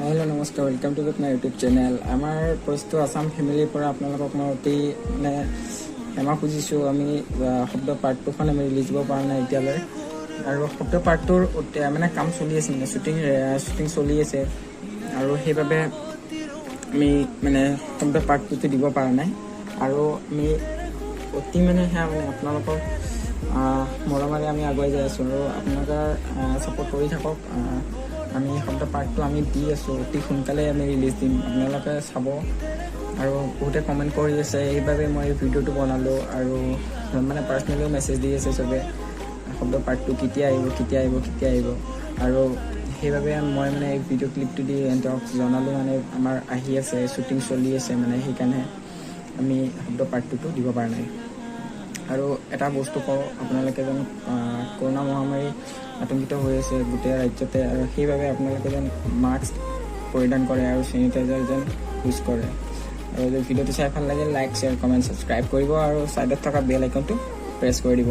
Hello' নমস্কাৰ, welcome to my YouTube channel. আমাৰ পৰিস্থিতি আছাম ফেমিলিৰ পৰা আপোনালোকক মই অতি ক্ষমা খুজিছোঁ। আমি শব্দ পাৰ্ট 2খন আমি ৰিলিজ দিব পৰা নাই এতিয়ালৈ, আৰু শব্দ পাৰ্ট 2ৰ কাম চলি আছে, শ্বুটিং চলি আছে, আৰু সেইবাবে আমি শব্দ পাৰ্ট 2টো দিব পৰা নাই। আৰু আমি অতি আপোনালোকৰ মৰমেৰে আমি আগুৱাই যাই আছোঁ, আৰু আপোনালোকৰ ছাপোৰ্ট কৰি থাকক। আমি শব্দ পাৰ্ট 2 আমি দি আছোঁ, অতি সোনকালে আমি ৰিলিজ দিম, আপোনালোকে চাব। আৰু বহুতে কমেণ্ট কৰি আছে, সেইবাবে মই এই ভিডিঅ'টো বনালোঁ। আৰু পাৰ্চনেলিও মেছেজ দি আছে চবে, শব্দ পাৰ্ট 2 কেতিয়া আহিব। আৰু সেইবাবে মই এই ভিডিঅ' ক্লিপটো দি সিহঁতক জনালোঁ, আমাৰ আহি আছে, শ্বুটিং চলি আছে, সেইকাৰণে আমি শব্দ পাৰ্ট 2টো দিব পৰা নাই। আৰু এটা বস্তু কওঁ, আপোনালোকে যেন কৰোণা মহামাৰী আতংকিত হৈ আছে গোটেই ৰাজ্যতে, আৰু সেইবাবে আপোনালোকে যেন মাস্ক পৰিধান কৰে আৰু চেনিটাইজাৰ যেন ইউজ কৰে। আৰু যদি ভিডিঅ'টো চাই ভাল লাগে, লাইক, শ্বেয়াৰ, কমেণ্ট, ছাবস্ক্ৰাইব কৰিব, আৰু ছাইডত থকা বেল আইকনটো প্ৰেছ কৰি দিব।